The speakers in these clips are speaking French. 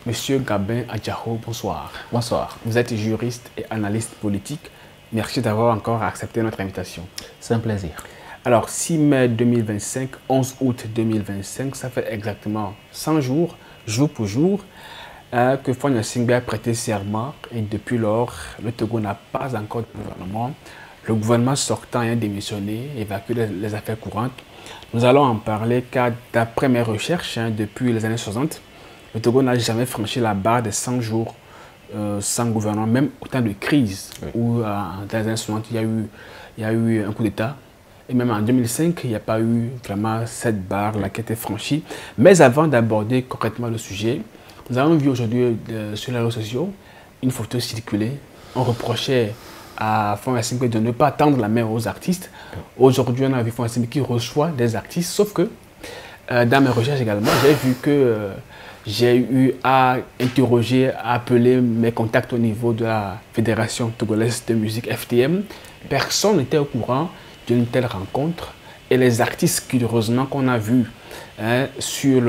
Monsieur Gabin Adjao, bonsoir. Bonsoir. Vous êtes juriste et analyste politique. Merci d'avoir encore accepté notre invitation. C'est un plaisir. Alors, 6 mai 2025, 11 août 2025, ça fait exactement 100 jours, jour pour jour, que Faure Gnassingbé a prêté serment et depuis lors, le Togo n'a pas encore de gouvernement. Le gouvernement sortant a démissionné, évacue les affaires courantes. Nous allons en parler car d'après mes recherches, depuis les années 60, le Togo n'a jamais franchi la barre des 100 jours sans gouvernement, même au temps de crise, où dans les années 60, il y a eu un coup d'État. Et même en 2005, il n'y a pas eu vraiment cette barre-là qui a été franchie. Mais avant d'aborder concrètement le sujet, nous avons vu aujourd'hui sur les réseaux sociaux une photo circuler. On reprochait à Faure Gnassingbé de ne pas tendre la main aux artistes. Aujourd'hui, on a vu Faure Gnassingbé qui reçoit des artistes, sauf que dans mes recherches également, j'ai vu que j'ai eu à interroger, à appeler mes contacts au niveau de la Fédération togolaise de musique FTM. Personne n'était au courant d'une telle rencontre. Et les artistes, curieusement, qu'on a vus sur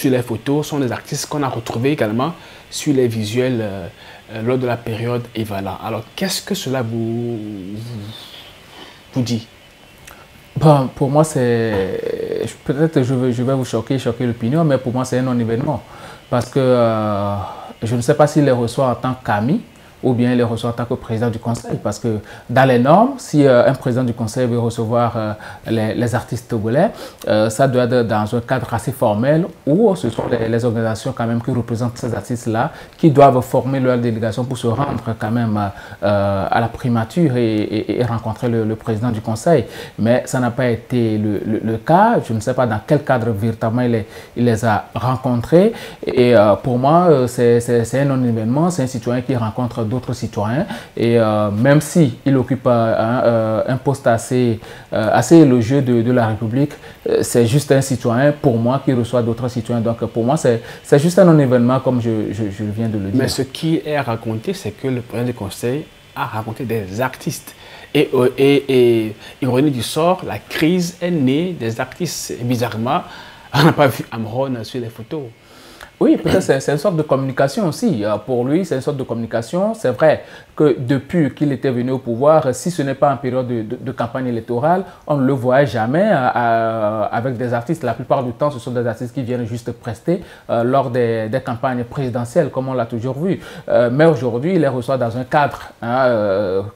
les photos sont des artistes qu'on a retrouvés également sur les visuels lors de la période Evala. Alors, qu'est-ce que cela vous dit? Bon, pour moi, c'est... Peut-être que je vais vous choquer l'opinion, mais pour moi, c'est un non-événement. Parce que je ne sais pas s'il les reçoit en tant qu'ami ou bien il les reçoit en tant que président du conseil. Parce que dans les normes, si un président du conseil veut recevoir les artistes togolais, ça doit être dans un cadre assez formel où ce sont les organisations quand même qui représentent ces artistes-là qui doivent former leur délégation pour se rendre quand même à la primature et rencontrer le président du conseil. Mais ça n'a pas été le cas. Je ne sais pas dans quel cadre véritablement il les a rencontrés. Et pour moi, c'est un non-événement. C'est un citoyen qui rencontre d'autres citoyens et même si il occupe un poste assez élogieux de la République, c'est juste un citoyen pour moi qui reçoit d'autres citoyens. Donc pour moi, c'est juste un non-événement comme je viens de le dire. Mais ce qui est raconté, c'est que le président du conseil a rencontré des artistes. Et ironie du sort, la crise est née des artistes. Et bizarrement, on n'a pas vu Amron sur les photos. Oui, peut-être c'est une sorte de communication aussi. Pour lui, c'est une sorte de communication. C'est vrai que depuis qu'il était venu au pouvoir, si ce n'est pas en période de campagne électorale, on ne le voit jamais avec des artistes. La plupart du temps, ce sont des artistes qui viennent juste prester lors des campagnes présidentielles, comme on l'a toujours vu. Mais aujourd'hui, il les reçoit dans un cadre,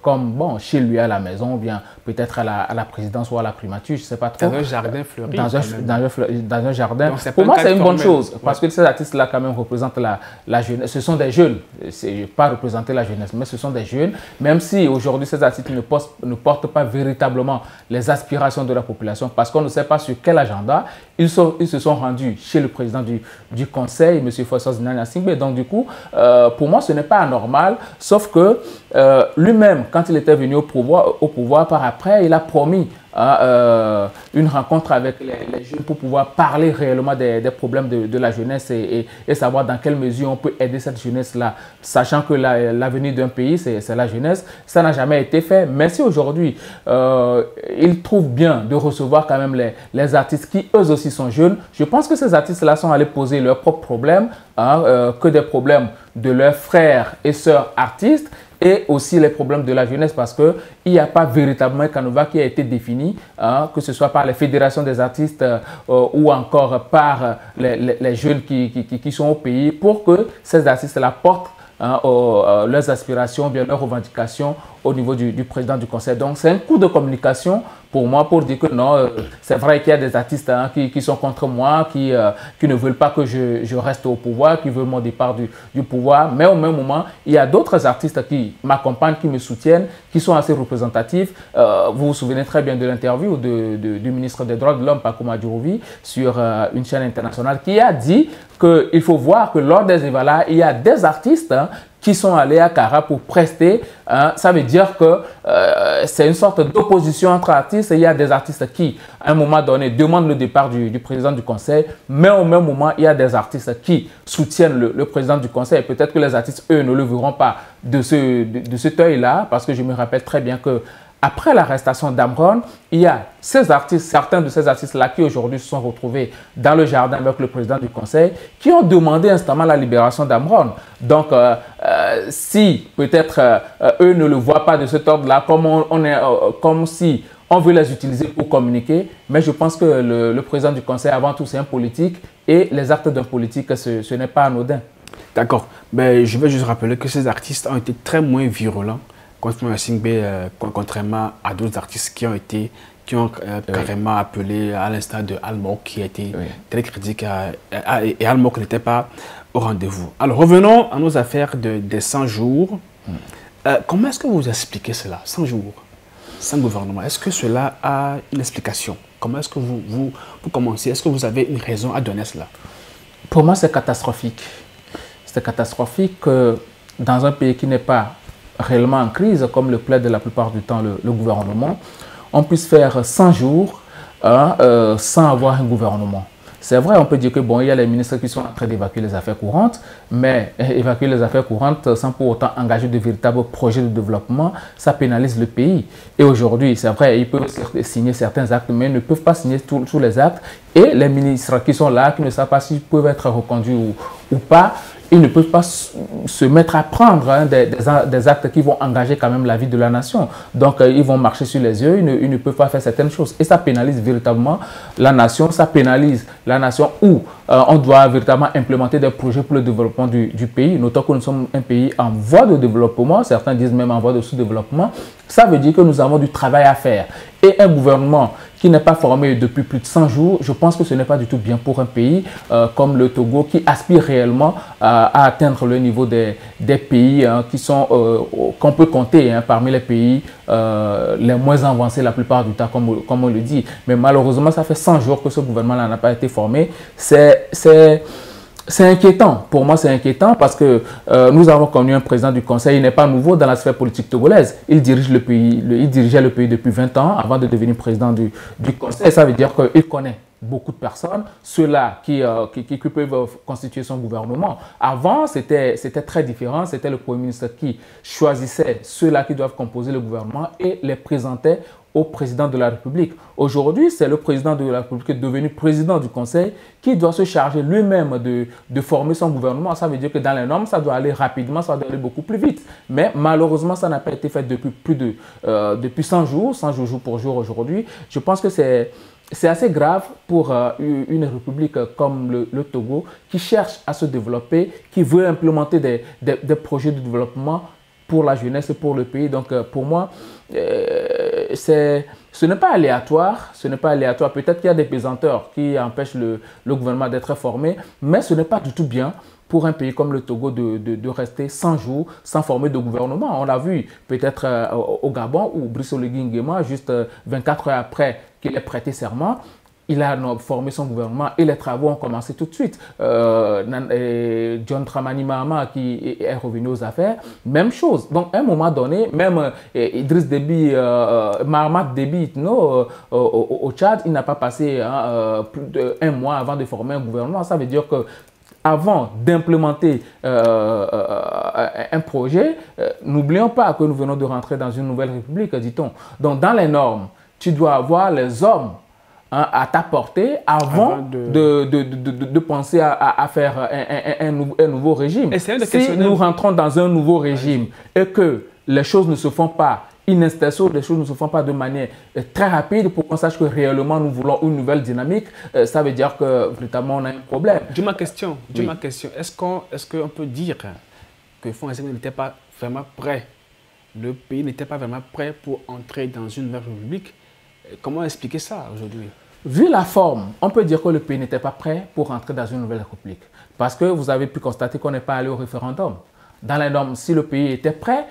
comme bon, chez lui à la maison, ou bien peut-être à la présidence ou à la primature, je ne sais pas trop. Dans un jardin fleuri. Dans un jardin. Donc, pour moi, c'est une bonne chose, parce que ces artistes-là, quand même, représentent la jeunesse. Ce sont des jeunes. C'est pas représenter la jeunesse, mais ce sont des jeunes. Même si aujourd'hui, ces artistes ne portent pas véritablement les aspirations de la population, parce qu'on ne sait pas sur quel agenda ils se sont rendus chez le président du conseil, M. Faure Gnassingbé. Donc, du coup, pour moi, ce n'est pas anormal, sauf que lui-même, quand il était venu au pouvoir par après, il a promis une rencontre avec les jeunes pour pouvoir parler réellement des problèmes de la jeunesse et savoir dans quelle mesure on peut aider cette jeunesse-là, sachant que l'avenir d'un pays, c'est la jeunesse. Ça n'a jamais été fait. Mais si aujourd'hui, il trouve bien de recevoir quand même les artistes qui, eux aussi, sont jeunes, je pense que ces artistes-là sont allés poser leurs propres problèmes, que des problèmes de leurs frères et sœurs artistes, et aussi les problèmes de la jeunesse, parce qu'il n'y a pas véritablement un canevas qui a été défini, que ce soit par les fédérations des artistes ou encore par les jeunes qui sont au pays, pour que ces artistes-là portent leurs aspirations, bien leurs revendications au niveau du président du conseil. Donc c'est un coup de communication pour moi, pour dire que non, c'est vrai qu'il y a des artistes qui sont contre moi, qui ne veulent pas que je reste au pouvoir, qui veulent mon départ du pouvoir. Mais au même moment, il y a d'autres artistes qui m'accompagnent, qui me soutiennent, qui sont assez représentatifs. Vous vous souvenez très bien de l'interview du ministre des Droits de l'Homme, Paco Madjourovi, sur une chaîne internationale, qui a dit qu'il faut voir que lors des Evala, il y a des artistes qui sont allés à Kara pour prester. Ça veut dire que c'est une sorte d'opposition entre artistes. Et il y a des artistes qui, à un moment donné, demandent le départ du président du conseil, mais au même moment, il y a des artistes qui soutiennent le président du conseil. Peut-être que les artistes, eux, ne le verront pas de cet œil-là, parce que je me rappelle très bien que après l'arrestation d'Amron, il y a ces artistes, certains de ces artistes-là qui aujourd'hui se sont retrouvés dans le jardin avec le président du conseil, qui ont demandé instamment la libération d'Amron. Donc, si peut-être eux ne le voient pas de cet ordre-là, comme si on veut les utiliser pour communiquer, mais je pense que le président du conseil, avant tout, c'est un politique et les actes d'un politique, ce n'est pas anodin. D'accord. Mais je vais juste rappeler que ces artistes ont été très moins virulents contre Fonya Singbe, contrairement à d'autres artistes qui ont carrément appelé, à l'instar de Almok, qui a été très critique et Almok n'était pas au rendez-vous. Alors revenons à nos affaires des 100 jours. Comment est-ce que vous expliquez cela, 100 jours, sans gouvernement? Est-ce que cela a une explication? Comment est-ce que vous commencez? Est-ce que vous avez une raison à donner à cela? Pour moi, c'est catastrophique. C'est catastrophique que dans un pays qui n'est pas réellement en crise, comme le plaide la plupart du temps le gouvernement, on puisse faire 100 jours sans avoir un gouvernement. C'est vrai, on peut dire que bon, il y a les ministres qui sont en train d'évacuer les affaires courantes, mais évacuer les affaires courantes sans pour autant engager de véritables projets de développement, ça pénalise le pays. Et aujourd'hui, c'est vrai, ils peuvent signer certains actes, mais ils ne peuvent pas signer tous les actes. Et les ministres qui sont là, qui ne savent pas s'ils peuvent être reconduits ou pas, ils ne peuvent pas se mettre à prendre des actes qui vont engager quand même la vie de la nation. Donc, ils vont marcher sur les yeux, ils ne peuvent pas faire certaines choses. Et ça pénalise véritablement la nation, ça pénalise la nation où on doit véritablement implémenter des projets pour le développement du pays. Notons que nous sommes un pays en voie de développement, certains disent même en voie de sous-développement. Ça veut dire que nous avons du travail à faire. Et un gouvernement qui n'est pas formé depuis plus de 100 jours, je pense que ce n'est pas du tout bien pour un pays comme le Togo qui aspire réellement à atteindre le niveau des pays qu'on peut compter parmi les pays les moins avancés la plupart du temps, comme on le dit. Mais malheureusement, ça fait 100 jours que ce gouvernement-là n'a pas été formé. C'est inquiétant. Pour moi, c'est inquiétant parce que nous avons connu un président du Conseil. Il n'est pas nouveau dans la sphère politique togolaise. Il dirige le pays, il dirigeait le pays depuis 20 ans avant de devenir président du Conseil. Ça veut dire qu'il connaît beaucoup de personnes, ceux-là qui peuvent constituer son gouvernement. Avant, c'était très différent. C'était le Premier ministre qui choisissait ceux-là qui doivent composer le gouvernement et les présentait au président de la République. Aujourd'hui, c'est le président de la République qui est devenu président du Conseil qui doit se charger lui-même de former son gouvernement. Ça veut dire que dans les normes, ça doit aller rapidement, ça doit aller beaucoup plus vite. Mais malheureusement, ça n'a pas été fait depuis 100 jours jour pour jour aujourd'hui. Je pense que c'est assez grave pour une république comme le Togo qui cherche à se développer, qui veut implémenter des projets de développement pour la jeunesse et pour le pays. Donc pour moi, ce n'est pas aléatoire. Peut-être qu'il y a des pesanteurs qui empêchent le gouvernement d'être formé, mais ce n'est pas du tout bien pour un pays comme le Togo de rester 100 jours sans former de gouvernement. On l'a vu peut-être au Gabon où Brice Oligui Nguema, juste 24 heures après qu'il ait prêté serment, il a formé son gouvernement et les travaux ont commencé tout de suite. John Dramani Mahama qui est revenu aux affaires, même chose. Donc à un moment donné, même Idriss Déby, Mahamat Déby au Tchad, il n'a pas passé plus d'1 mois avant de former un gouvernement. Ça veut dire que avant d'implémenter un projet, n'oublions pas que nous venons de rentrer dans une nouvelle république, dit-on. Donc dans les normes, tu dois avoir les hommes à t'apporter avant de penser à faire un nouveau régime. Si nous rentrons dans un nouveau régime et que les choses ne se font pas in extenso, les choses ne se font pas de manière très rapide pour qu'on sache que réellement nous voulons une nouvelle dynamique, ça veut dire que véritablement on a un problème. Ma question. Est-ce qu'on peut dire que Fonya Singbe n'était pas vraiment prêt, le pays n'était pas vraiment prêt pour entrer dans une nouvelle république? Comment expliquer ça aujourd'hui? Vu la forme, on peut dire que le pays n'était pas prêt pour entrer dans une nouvelle république. Parce que vous avez pu constater qu'on n'est pas allé au référendum. Dans les normes, si le pays était prêt,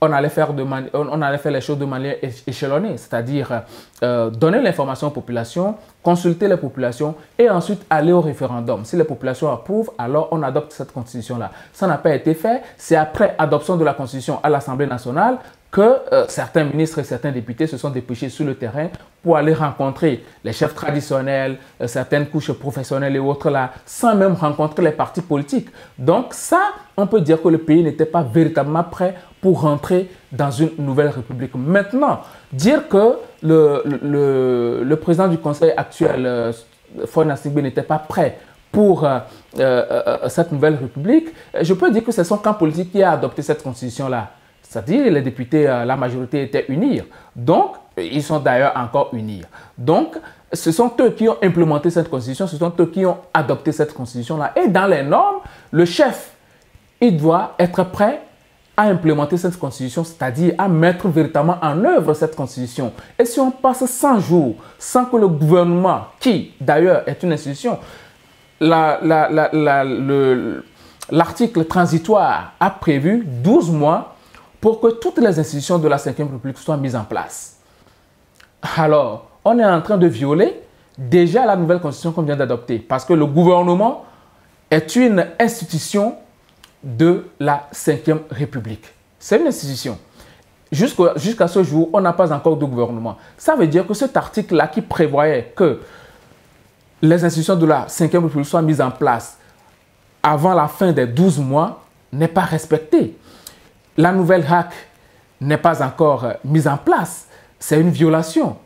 on allait faire les choses de manière échelonnée, c'est-à-dire donner l'information aux populations, consulter les populations et ensuite aller au référendum. Si les populations approuvent, alors on adopte cette constitution-là. Ça n'a pas été fait. C'est après adoption de la constitution à l'Assemblée nationale que certains ministres et certains députés se sont dépêchés sur le terrain pour aller rencontrer les chefs traditionnels, certaines couches professionnelles et autres là, sans même rencontrer les partis politiques. Donc ça, on peut dire que le pays n'était pas véritablement prêt pour rentrer dans une nouvelle république. Maintenant, dire que le président du conseil actuel, Faure Gnassingbé, n'était pas prêt pour cette nouvelle république, je peux dire que c'est son camp politique qui a adopté cette constitution-là. C'est-à-dire les députés, la majorité était unis. Donc, ils sont d'ailleurs encore unis. Donc, ce sont eux qui ont implémenté cette constitution, ce sont eux qui ont adopté cette constitution-là. Et dans les normes, le chef, il doit être prêt à implémenter cette constitution, c'est-à-dire à mettre véritablement en œuvre cette constitution. Et si on passe 100 jours sans que le gouvernement, qui d'ailleurs est une institution, l'article transitoire a prévu 12 mois pour que toutes les institutions de la Ve République soient mises en place. Alors, on est en train de violer déjà la nouvelle constitution qu'on vient d'adopter, parce que le gouvernement est une institution de la Ve République. C'est une institution. Jusqu'à ce jour, on n'a pas encore de gouvernement. Ça veut dire que cet article-là qui prévoyait que les institutions de la Ve République soient mises en place avant la fin des 12 mois n'est pas respecté. La nouvelle HAC n'est pas encore mise en place. C'est une violation.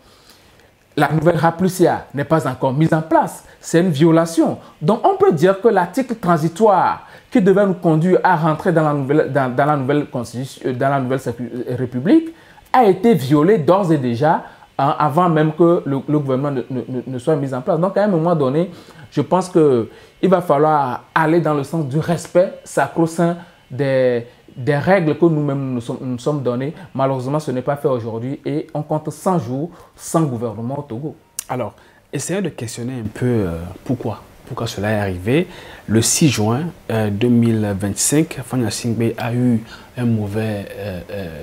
La nouvelle RAPLUSIA n'est pas encore mise en place. C'est une violation. Donc, on peut dire que l'article transitoire qui devait nous conduire à rentrer dans la nouvelle République a été violé d'ores et déjà avant même que le gouvernement ne soit mis en place. Donc, à un moment donné, je pense qu'il va falloir aller dans le sens du respect sacro-saint des règles que nous-mêmes nous sommes données. Malheureusement, ce n'est pas fait aujourd'hui et on compte 100 jours sans gouvernement au Togo. Alors, essayons de questionner un peu pourquoi cela est arrivé. Le 6 juin 2025, Faure Gnassingbé a eu une mauvaise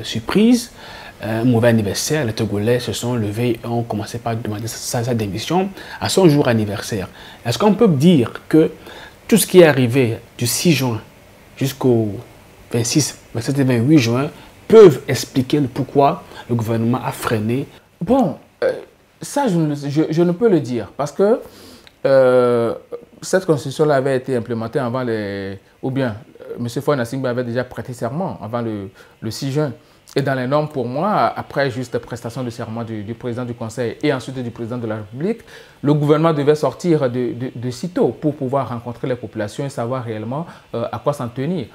surprise, un mauvais anniversaire. Les Togolais se sont levés et ont commencé par demander sa démission à son jour anniversaire. Est-ce qu'on peut dire que tout ce qui est arrivé du 6 juin jusqu'au 26, 27 et 28 juin peuvent expliquer le pourquoi le gouvernement a freiné? Bon, ça je ne peux le dire parce que cette constitution-là avait été implémentée avant ou bien M. Faure Gnassingbé avait déjà prêté serment avant le 6 juin. Et dans les normes, pour moi, après juste prestation de serment du président du Conseil et ensuite du président de la République, le gouvernement devait sortir de sitôt pour pouvoir rencontrer les populations et savoir réellement à quoi s'en tenir.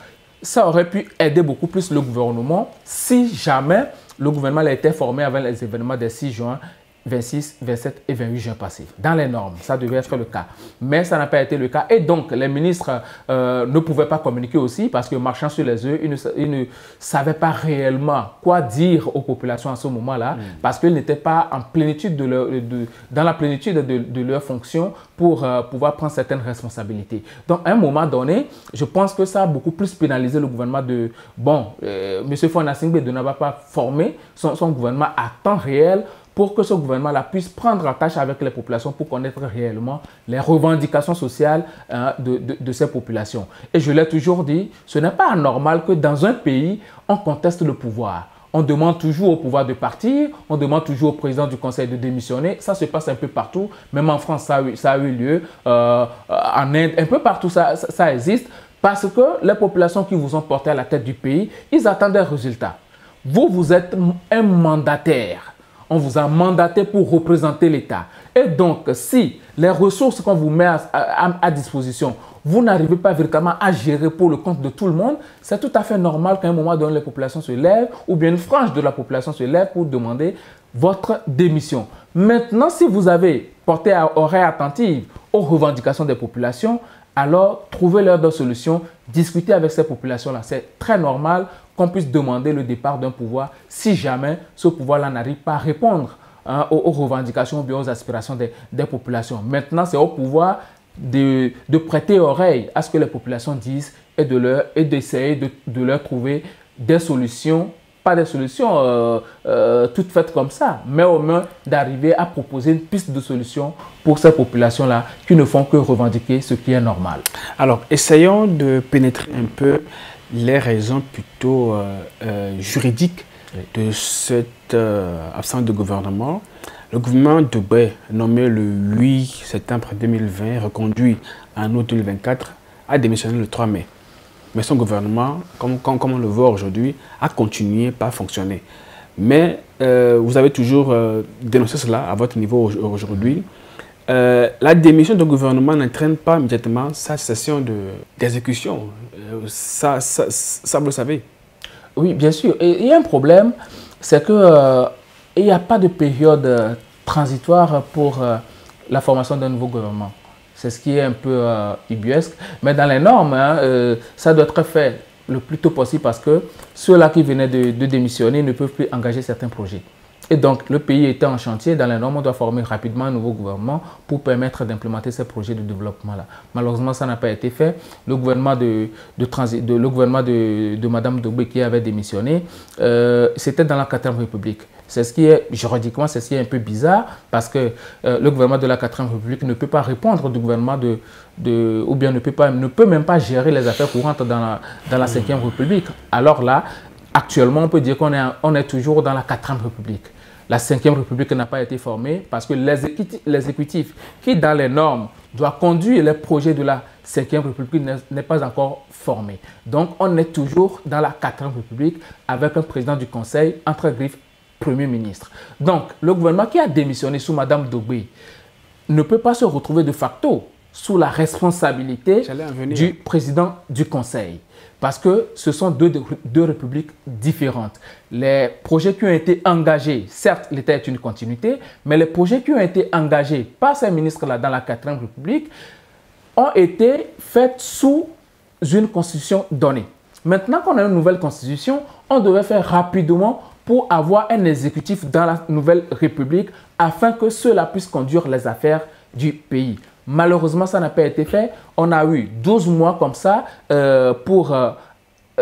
Ça aurait pu aider beaucoup plus le gouvernement si jamais le gouvernement a été formé avant les événements des 6 juin, 26, 27 et 28 juin passés. Dans les normes, ça devait être le cas. Mais ça n'a pas été le cas. Et donc, les ministres ne pouvaient pas communiquer aussi parce que marchant sur les œufs, ils ne savaient pas réellement quoi dire aux populations à ce moment-là parce qu'ils n'étaient pas en plénitude dans la plénitude de leurs fonctions pour pouvoir prendre certaines responsabilités. Donc, à un moment donné, je pense que ça a beaucoup plus pénalisé le gouvernement de... Bon, M. Faure Gnassingbé ne n'a pas formé son gouvernement à temps réel pour que ce gouvernement-là puisse prendre en tâche avec les populations pour connaître réellement les revendications sociales de ces populations. Et je l'ai toujours dit, ce n'est pas anormal que dans un pays, on conteste le pouvoir. On demande toujours au pouvoir de partir, on demande toujours au président du conseil de démissionner. Ça se passe un peu partout, même en France, ça a eu lieu. En Inde, un peu partout, ça existe. Parce que les populations qui vous ont porté à la tête du pays, ils attendent des résultats. Vous êtes un mandataire. On vous a mandaté pour représenter l'État. Et donc, si les ressources qu'on vous met à disposition, vous n'arrivez pas véritablement à gérer pour le compte de tout le monde, c'est tout à fait normal qu'à un moment donné, les populations se lèvent ou bien une frange de la population se lève pour demander votre démission. Maintenant, si vous avez porté oreille attentive aux revendications des populations, alors trouvez-leur de solutions, discutez avec ces populations-là. C'est très normal qu'on puisse demander le départ d'un pouvoir si jamais ce pouvoir-là n'arrive pas à répondre aux revendications ou bien aux aspirations des populations. Maintenant, c'est au pouvoir de prêter oreille à ce que les populations disent et d'essayer de leur trouver des solutions, pas des solutions toutes faites comme ça, mais au moins d'arriver à proposer une piste de solution pour ces populations-là qui ne font que revendiquer ce qui est normal. Alors, essayons de pénétrer un peu les raisons plutôt juridiques de cette absence de gouvernement. Le gouvernement Dogbe, nommé le 8 septembre 2020, reconduit en août 2024, a démissionné le 3 mai. Mais son gouvernement, comme on le voit aujourd'hui, a continué par fonctionner. Mais vous avez toujours dénoncé cela à votre niveau aujourd'hui. La démission du gouvernement n'entraîne pas immédiatement sa cessation d'exécution. Ça, vous le savez. Oui, bien sûr. Et il y a un problème, c'est qu'il n'y a pas de période transitoire pour la formation d'un nouveau gouvernement. C'est ce qui est un peu ubuesque. Mais dans les normes, ça doit être fait le plus tôt possible parce que ceux-là qui venaient de démissionner ne peuvent plus engager certains projets. Et donc, le pays était en chantier. Dans les normes, on doit former rapidement un nouveau gouvernement pour permettre d'implémenter ces projets de développement-là. Malheureusement, ça n'a pas été fait. Le gouvernement de Mme Dogbe qui avait démissionné, c'était dans la 4e République. C'est ce qui est, juridiquement, c'est ce qui est un peu bizarre parce que le gouvernement de la 4e République ne peut pas répondre du gouvernement ou bien ne peut même pas gérer les affaires courantes dans la 5e République. Alors là, actuellement, on peut dire qu'on est toujours dans la 4e République. La 5e République n'a pas été formée parce que l'exécutif qui, dans les normes, doit conduire les projets de la 5e République n'est pas encore formé. Donc, on est toujours dans la 4e République avec un président du Conseil, entre griffes, Premier ministre. Donc, le gouvernement qui a démissionné sous Mme Dogbe ne peut pas se retrouver de facto sous la responsabilité du président du Conseil. Parce que ce sont deux républiques différentes. Les projets qui ont été engagés, certes, l'État est une continuité, mais les projets qui ont été engagés par ces ministres-là dans la 4e République ont été faits sous une constitution donnée. Maintenant qu'on a une nouvelle constitution, on devait faire rapidement pour avoir un exécutif dans la nouvelle République afin que cela puisse conduire les affaires du pays. Malheureusement, ça n'a pas été fait. On a eu 12 mois comme ça pour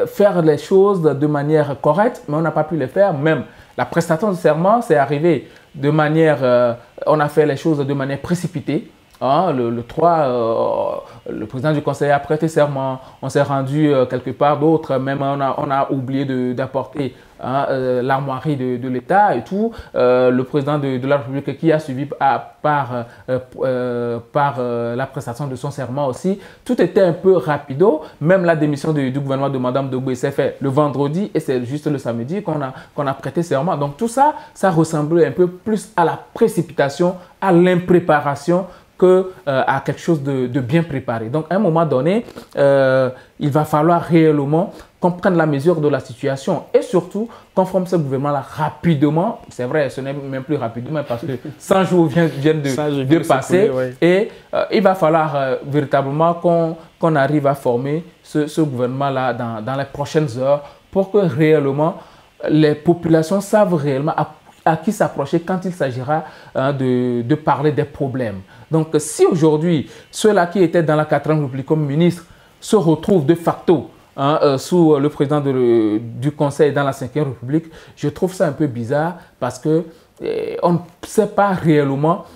faire les choses de manière correcte, mais on n'a pas pu les faire. Même la prestation de serment, c'est arrivé de manière... on a fait les choses de manière précipitée. Hein, le 3, le président du conseil a prêté serment, on s'est rendu quelque part, d'autres même on a oublié d'apporter l'armoirie de l'État et tout. Le président de la République qui a suivi par la prestation de son serment aussi. Tout était un peu rapido, même la démission du gouvernement de Mme Dogbe s'est fait le vendredi et c'est juste le samedi qu'on a prêté serment. Donc tout ça, ça ressemblait un peu plus à la précipitation, à l'impréparation qu'à quelque chose de bien préparé. Donc, à un moment donné, il va falloir réellement qu'on prenne la mesure de la situation et surtout qu'on forme ce gouvernement-là rapidement. C'est vrai, ce n'est même plus rapidement parce que 100 jours viennent de passer. Ouais. Et il va falloir véritablement qu'on arrive à former ce gouvernement-là dans les prochaines heures pour que réellement les populations savent réellement à qui s'approcher quand il s'agira de parler des problèmes. Donc, si aujourd'hui, ceux-là qui étaient dans la 4e République comme ministre se retrouvent de facto sous le président du Conseil dans la 5e République, je trouve ça un peu bizarre parce qu'on ne sait pas réellement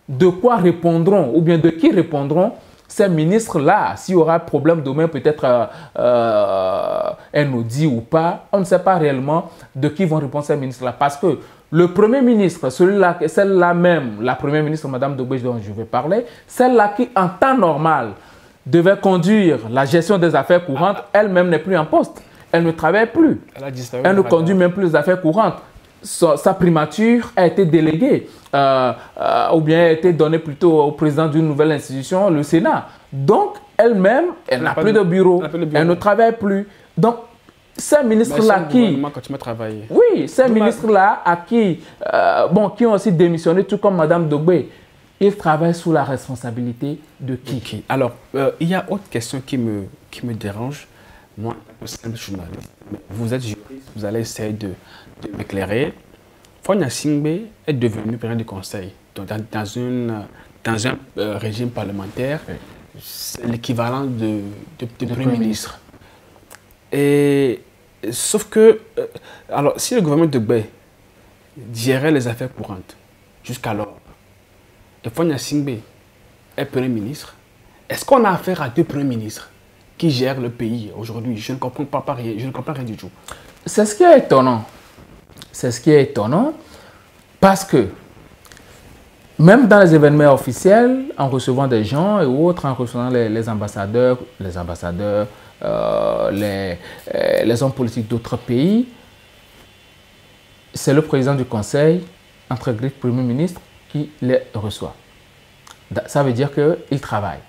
de quoi répondront ou bien de qui répondront ces ministres-là. S'il y aura problème demain, peut-être un audit ou pas, on ne sait pas réellement de qui vont répondre ces ministres-là parce que le Premier ministre, celle-là même, la Première ministre, Mme Dogbe, dont je vais parler, celle-là qui, en temps normal, devait conduire la gestion des affaires courantes, elle-même n'est plus en poste. Elle ne travaille plus. Elle ne conduit même plus les affaires courantes. Sa primature a été déléguée, ou bien a été donnée plutôt au président d'une nouvelle institution, le Sénat. Donc, elle-même, elle n'a plus de bureau. Elle ne travaille plus. Donc, ces ministres-là qui... Oui, ces ministres-là qui ont aussi démissionné, tout comme Mme Dogbe, ils travaillent sous la responsabilité de qui? Okay. Alors, il y a autre question qui me dérange. Moi, simple journaliste, vous êtes juriste, vous allez essayer de m'éclairer. Fonia Singbe est devenu président du Conseil. Donc, dans un régime parlementaire, c'est l'équivalent de Premier ministre. Et sauf que, alors, si le gouvernement de Dogbe gérait les affaires courantes jusqu'alors, et Fonia Singbe est Premier ministre, est-ce qu'on a affaire à deux Premiers ministres qui gèrent le pays aujourd'hui? Je ne comprends pas rien, je ne comprends rien du tout. C'est ce qui est étonnant. c'est ce qui est étonnant, parce que même dans les événements officiels, en recevant des gens et autres, en recevant les ambassadeurs, les hommes politiques d'autres pays, c'est le président du Conseil, entre griffes Premier ministre, qui les reçoit. Ça veut dire qu'il travaille.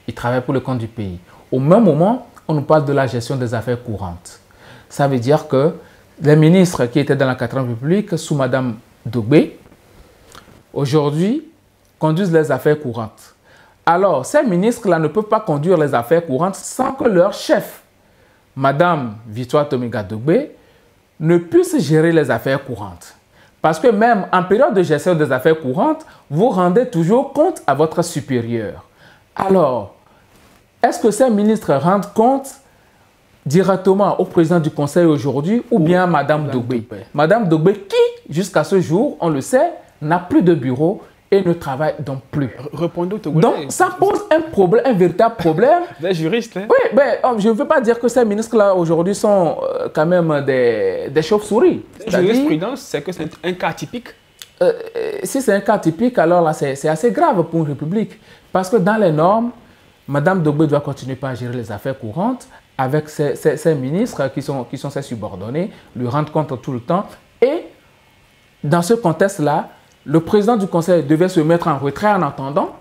Il travaille pour le compte du pays. Au même moment, on nous parle de la gestion des affaires courantes. Ça veut dire que les ministres qui étaient dans la 4e République, sous Mme Dogbé, aujourd'hui, conduisent les affaires courantes. Alors, ces ministres-là ne peuvent pas conduire les affaires courantes sans que leur chef, Mme Victoire Tomiga Dogbé, ne puisse gérer les affaires courantes. Parce que même en période de gestion des affaires courantes, vous rendez toujours compte à votre supérieur. Alors, est-ce que ces ministres rendent compte directement au président du Conseil aujourd'hui ou bien à Mme Dogbé? Mme Dogbé qui, jusqu'à ce jour, on le sait, n'a plus de bureau et ne travaille donc plus. Répondez au Togolais. Donc, ça pose un problème, un véritable problème. Vous êtes juriste, hein? Oui, mais je ne veux pas dire que ces ministres-là, aujourd'hui, sont quand même des chauves-souris. La jurisprudence, c'est que c'est un cas typique. Si c'est un cas typique, alors là, c'est assez grave pour une république. Parce que dans les normes, Mme Dogbé doit continuer à gérer les affaires courantes avec ses ministres qui sont ses subordonnés, lui rendre compte tout le temps. Et dans ce contexte-là, le président du Conseil devait se mettre en retrait en attendant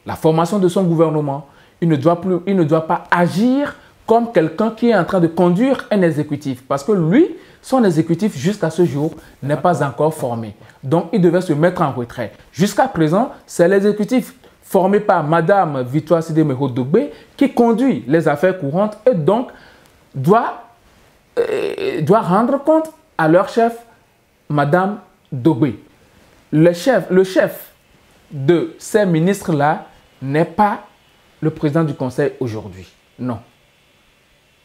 la formation de son gouvernement. Il ne doit pas agir comme quelqu'un qui est en train de conduire un exécutif. Parce que lui, son exécutif, jusqu'à ce jour, n'est pas encore formé. Donc, il devait se mettre en retrait. Jusqu'à présent, c'est l'exécutif formé par Mme Victoire Sidéméro Dogbé qui conduit les affaires courantes et donc doit rendre compte à leur chef, Mme Dogbé. Le chef de ces ministres-là n'est pas le président du Conseil aujourd'hui. Non.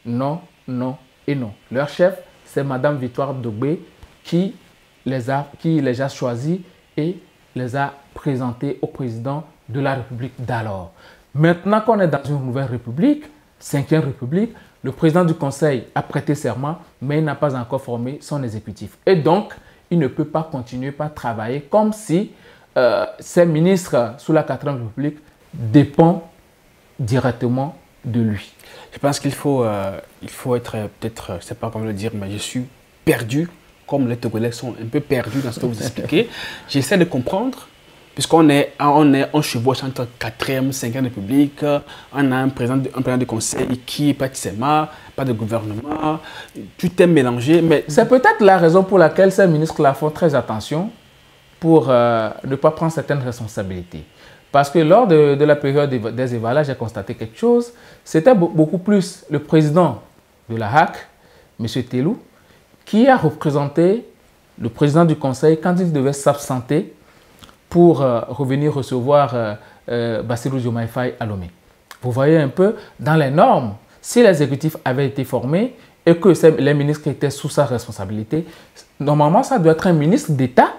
Non, non et non. Leur chef, c'est Mme Victoire Dogbé qui les a choisis et les a présentés au président de la République d'alors. Maintenant qu'on est dans une nouvelle République, 5e République, le président du Conseil a prêté serment, mais il n'a pas encore formé son exécutif. Et donc, il ne peut pas continuer à travailler comme si ces ministres sous la 4e République dépendent directement de lui. Je pense qu'il faut être peut-être, je ne sais pas comment le dire, mais je suis perdu, comme les Togolais sont un peu perdus dans ce que vous expliquez. J'essaie de comprendre, puisqu'on chevauche entre 4e, 5e République, on a un président de conseil qui n'est pas de SEMA, pas de gouvernement, tout est mélangé. Mais c'est peut-être la raison pour laquelle ces ministres-là font très attention pour ne pas prendre certaines responsabilités. Parce que lors de la période des Evala, j'ai constaté quelque chose. C'était beaucoup plus le président de la HAC, M. Telou, qui a représenté le président du Conseil quand il devait s'absenter pour revenir recevoir Bassirou Diomaye Faye à Lomé. Vous voyez un peu, dans les normes, si l'exécutif avait été formé et que les ministres étaient sous sa responsabilité, normalement, ça doit être un ministre d'État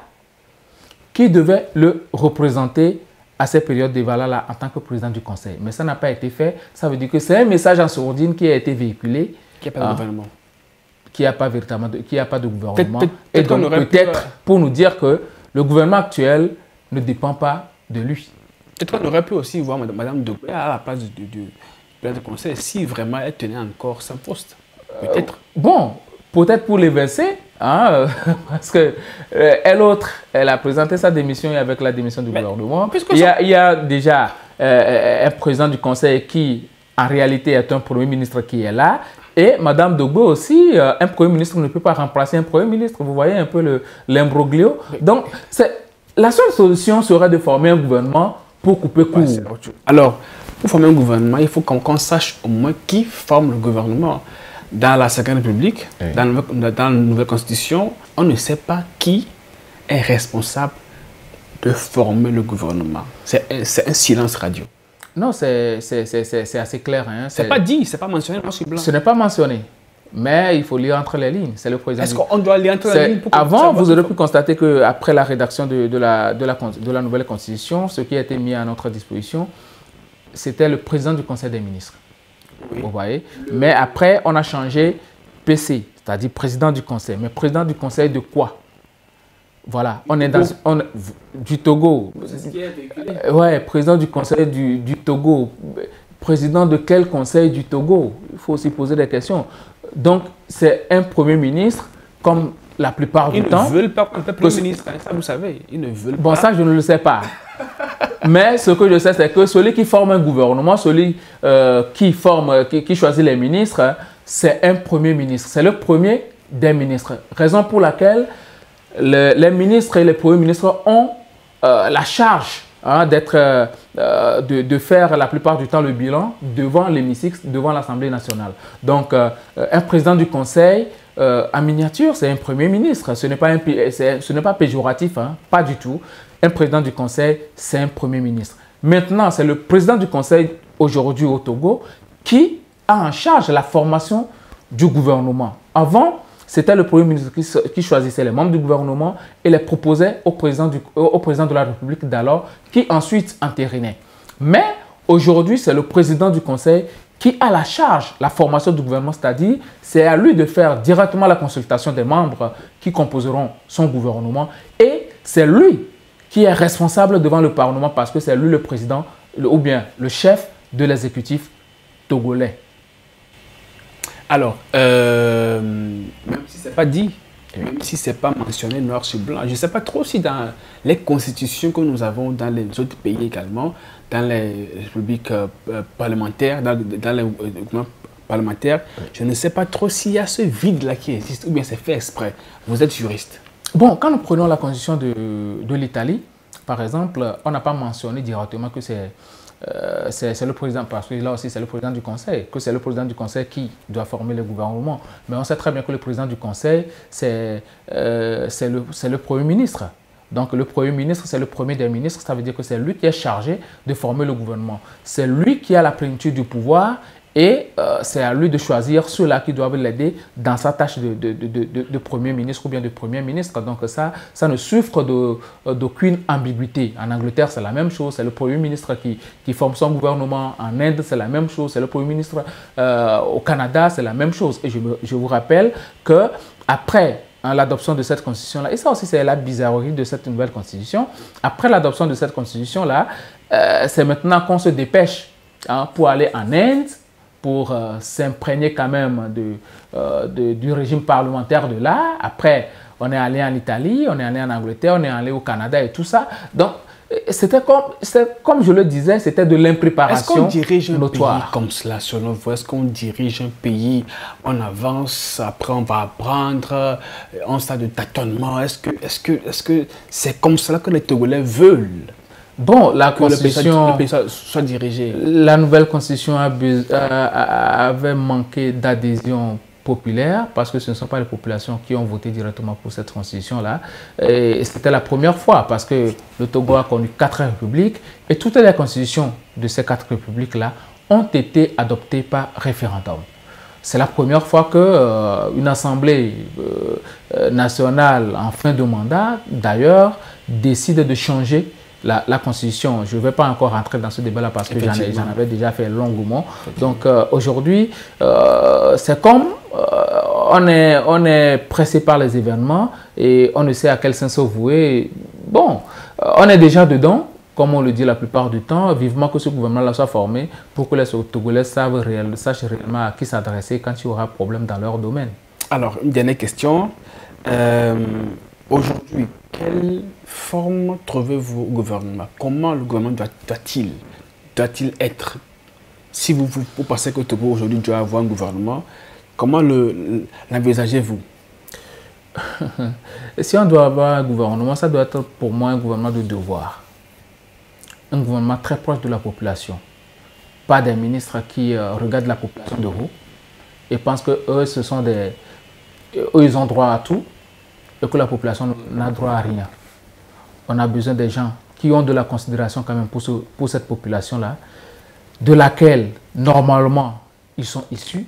qui devait le représenter à cette période d'Evala en tant que président du Conseil. Mais ça n'a pas été fait. Ça veut dire que c'est un message en sourdine qui a été véhiculé. Qui n'a pas de gouvernement. Qui n'a pas véritablement de gouvernement. Et donc peut-être pour nous dire que le gouvernement actuel ne dépend pas de lui. Peut-être qu'on aurait pu aussi voir Mme Dogbé à la place du président du Conseil si vraiment elle tenait encore son poste. Peut-être. Bon, peut-être pour l'évincer, hein, parce que elle a présenté sa démission avec la démission du gouvernement. Il y a déjà un président du Conseil qui, en réalité, est un Premier ministre qui est là. Et Mme Dogbé aussi, un Premier ministre ne peut pas remplacer un Premier ministre. Vous voyez un peu l'imbroglio. Donc, la seule solution serait de former un gouvernement pour couper court. Alors, pour former un gouvernement, il faut qu'on sache au moins qui forme le gouvernement. Dans la 5e République, oui, dans la nouvelle Constitution, on ne sait pas qui est responsable de former le gouvernement. C'est un silence radio. Non, c'est assez clair. Hein. C'est pas dit, c'est pas mentionné noir sur blanc. Ce n'est pas mentionné, mais il faut lire entre les lignes. C'est le président. Est-ce qu'on doit lire entre les lignes pour Avant, vous aurez pu constater qu'après la rédaction de la nouvelle Constitution, ce qui a été mis à notre disposition, c'était le président du Conseil des ministres. Oui. Vous voyez. Mais après, on a changé PC, c'est-à-dire président du conseil. Mais président du conseil de quoi? Voilà, on est dans du Togo. C'est ce qui est véhiculé. Ouais, président du conseil du Togo. Président de quel conseil du Togo? Il faut aussi poser des questions. Donc, c'est un premier ministre, comme la plupart du temps. Ils ne veulent pas qu'on soit premier ministre, ça vous savez. Ils ne veulent pas. Bon, ça, je ne le sais pas. Mais ce que je sais, c'est que celui qui forme un gouvernement, celui qui choisit les ministres, c'est un premier ministre. C'est le premier des ministres. Raison pour laquelle les ministres et les premiers ministres ont la charge de faire la plupart du temps le bilan devant l'hémicycle, devant l'Assemblée nationale. Donc, un président du conseil, en miniature, c'est un premier ministre. Ce n'est pas péjoratif, hein, pas du tout. Un président du conseil, c'est un premier ministre. Maintenant, c'est le président du conseil aujourd'hui au Togo qui a en charge la formation du gouvernement. Avant, c'était le premier ministre qui choisissait les membres du gouvernement et les proposait au président de la République d'alors, qui ensuite entérinait. Mais aujourd'hui, c'est le président du conseil qui a la charge, la formation du gouvernement, c'est-à-dire c'est à lui de faire directement la consultation des membres qui composeront son gouvernement et c'est lui qui est responsable devant le Parlement parce que c'est lui le président ou bien le chef de l'exécutif togolais. Alors, même si ce n'est pas dit, même si ce n'est pas mentionné noir sur blanc, je ne sais pas trop si dans les constitutions que nous avons dans les autres pays également, dans les républiques parlementaires, dans les gouvernements parlementaires, je ne sais pas trop s'il y a ce vide-là qui existe ou bien c'est fait exprès. Vous êtes juriste. Bon, quand nous prenons la constitution de l'Italie, par exemple, on n'a pas mentionné directement que c'est le président, parce que là aussi c'est le président du conseil, que c'est le président du conseil qui doit former le gouvernement. Mais on sait très bien que le président du conseil, c'est le premier ministre. Donc le premier ministre, c'est le premier des ministres, ça veut dire que c'est lui qui est chargé de former le gouvernement. C'est lui qui a la plénitude du pouvoir et c'est à lui de choisir ceux-là qui doivent l'aider dans sa tâche de premier ministre ou bien de premier ministre. Donc ça ne souffre d'aucune ambiguïté. En Angleterre, c'est la même chose. C'est le premier ministre qui forme son gouvernement. En Inde, c'est la même chose. C'est le premier ministre au Canada, c'est la même chose. Et je vous rappelle qu'après l'adoption de cette constitution-là, et ça aussi c'est la bizarrerie de cette nouvelle constitution, après l'adoption de cette constitution-là, c'est maintenant qu'on se dépêche pour aller en Inde, pour s'imprégner quand même du régime parlementaire de là. Après, on est allé en Italie, on est allé en Angleterre, on est allé au Canada et tout ça. Donc, c'était comme je le disais, c'était de l'impréparation notoire. Est-ce qu'on dirige un pays comme cela, selon vous? Est-ce qu'on dirige un pays, on avance, après on va apprendre, on stade de tâtonnement? Est-ce que c'est comme cela que les Togolais veulent? Bon, la constitution, le pays soit dirigé. La nouvelle constitution avait manqué d'adhésion populaire parce que ce ne sont pas les populations qui ont voté directement pour cette constitution-là. Et c'était la première fois parce que le Togo a connu 4 républiques et toutes les constitutions de ces 4 républiques-là ont été adoptées par référendum. C'est la première fois qu'une assemblée nationale en fin de mandat, d'ailleurs, décide de changer la Constitution. Je ne vais pas encore rentrer dans ce débat-là parce que j'en avais déjà fait longuement. Donc aujourd'hui, c'est comme on est pressé par les événements et on ne sait à quel sens se vouer. Bon, on est déjà dedans, comme on le dit la plupart du temps. Vivement que ce gouvernement-là soit formé pour que les Togolais sachent réellement à qui s'adresser quand il y aura problème dans leur domaine. Alors, une dernière question. Aujourd'hui, quelle forme trouvez-vous au gouvernement? Comment le gouvernement doit-il être? Si vous pensez que Togo aujourd'hui doit avoir un gouvernement, comment l'envisagez-vous? Si on doit avoir un gouvernement, ça doit être pour moi un gouvernement de devoir. Un gouvernement très proche de la population. Pas des ministres qui regardent la population de haut et pensent qu'eux, ils ont droit à tout et que la population n'a droit à rien. On a besoin des gens qui ont de la considération quand même pour cette population-là, de laquelle, normalement, ils sont issus.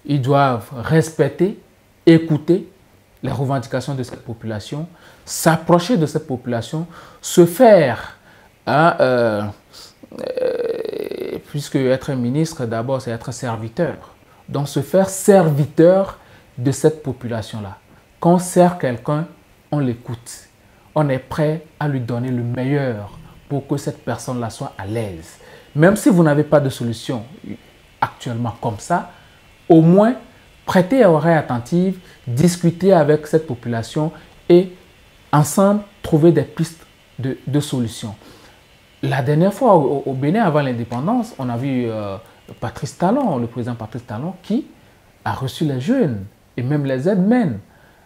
Ils doivent respecter, écouter les revendications de cette population, s'approcher de cette population, se faire, puisque être ministre, d'abord, c'est être serviteur. Donc, se faire serviteur de cette population-là. Quand on sert quelqu'un, on l'écoute. On est prêt à lui donner le meilleur pour que cette personne-là soit à l'aise. Même si vous n'avez pas de solution actuellement comme ça, au moins prêtez oreille attentive, discutez avec cette population et ensemble trouver des pistes de solutions. La dernière fois au Bénin, avant l'indépendance, on a vu Patrice Talon, le président Patrice Talon, qui a reçu les jeunes et même les aide-men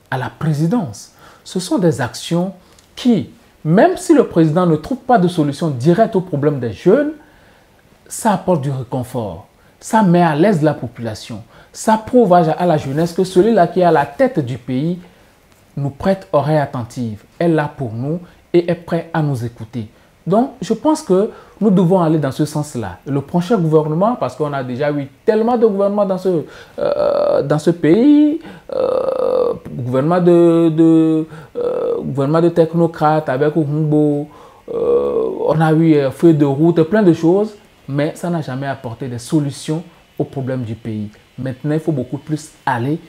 à la présidence. Ce sont des actions qui, même si le président ne trouve pas de solution directe au problème des jeunes, ça apporte du réconfort, ça met à l'aise la population, ça prouve à la jeunesse que celui-là qui est à la tête du pays nous prête oreille attentive, est là pour nous et est prêt à nous écouter. Donc, je pense que nous devons aller dans ce sens-là. Le prochain gouvernement, parce qu'on a déjà eu tellement de gouvernements dans ce pays, gouvernement de technocrates avec Oumbo, on a eu feuille de route, plein de choses, mais ça n'a jamais apporté des solutions aux problèmes du pays. Maintenant, il faut beaucoup plus aller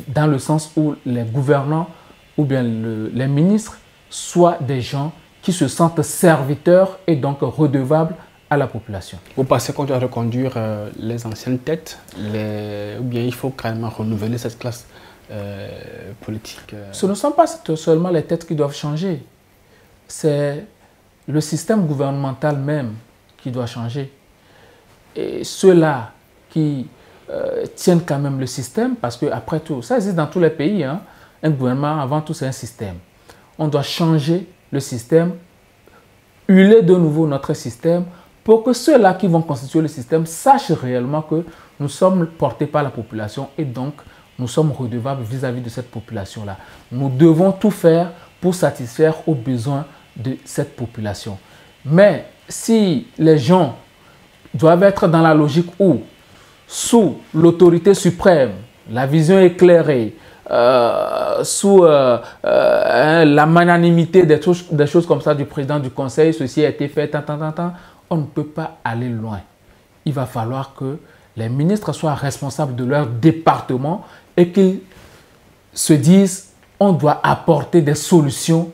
dans le sens où les gouvernants ou bien les ministres soient des gens qui se sentent serviteurs et donc redevables à la population. Vous pensez qu'on doit reconduire les anciennes têtes ou bien il faut carrément renouveler cette classe politique Ce ne sont pas seulement les têtes qui doivent changer, c'est le système gouvernemental même qui doit changer. Et ceux-là qui tiennent quand même le système, parce qu'après tout, ça existe dans tous les pays, hein. Un gouvernement, avant tout, c'est un système. On doit changer le système, huiler de nouveau notre système pour que ceux-là qui vont constituer le système sachent réellement que nous sommes portés par la population et donc nous sommes redevables vis-à-vis de cette population-là. Nous devons tout faire pour satisfaire aux besoins de cette population. Mais si les gens doivent être dans la logique où, sous l'autorité suprême, la vision éclairée, sous la magnanimité des choses comme ça du président du conseil, ceci a été fait, on ne peut pas aller loin. Il va falloir que les ministres soient responsables de leur département et qu'ils se disent on doit apporter des solutions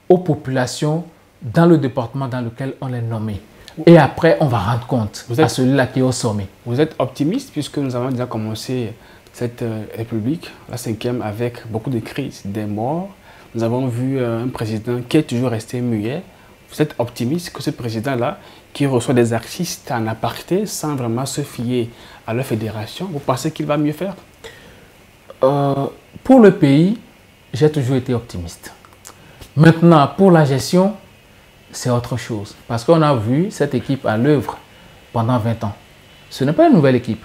aux populations dans le département dans lequel on est nommé. Et après, on va rendre compte à celui-là qui est au sommet. Vous êtes optimiste puisque nous avons déjà commencé cette République, la 5e, avec beaucoup de crises, des morts. Nous avons vu un président qui est toujours resté muet. Vous êtes optimiste que ce président-là, qui reçoit des artistes en aparté sans vraiment se fier à leur fédération, vous pensez qu'il va mieux faire? Pour le pays, j'ai toujours été optimiste. Maintenant, pour la gestion, c'est autre chose. Parce qu'on a vu cette équipe à l'œuvre pendant 20 ans. Ce n'est pas une nouvelle équipe.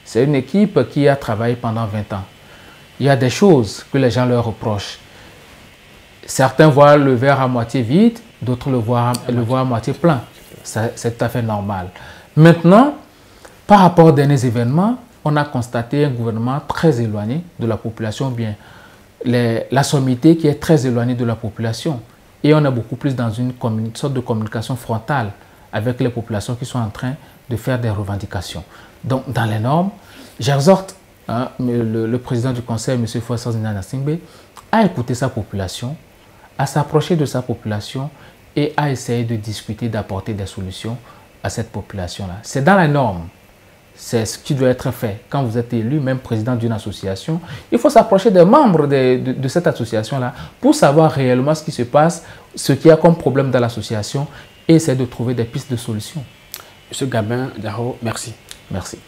C'est une équipe qui a travaillé pendant 20 ans. Il y a des choses que les gens leur reprochent. Certains voient le verre à moitié vide, d'autres le voient à moitié plein. C'est tout à fait normal. Maintenant, par rapport aux derniers événements, on a constaté un gouvernement très éloigné de la population, bien la sommité qui est très éloignée de la population. Et on est beaucoup plus dans une sorte de communication frontale avec les populations qui sont en train de faire des revendications. Donc, dans les normes, j'exhorte le président du conseil, M. Fossas Nana-Singbe, à écouter sa population, à s'approcher de sa population et à essayer de discuter, d'apporter des solutions à cette population-là. C'est dans les normes. C'est ce qui doit être fait. Quand vous êtes élu, même président d'une association, il faut s'approcher des membres de cette association-là pour savoir réellement ce qui se passe, ce qu'il y a comme problème dans l'association et essayer de trouver des pistes de solutions. Monsieur Gabin Diarraud, merci. Merci.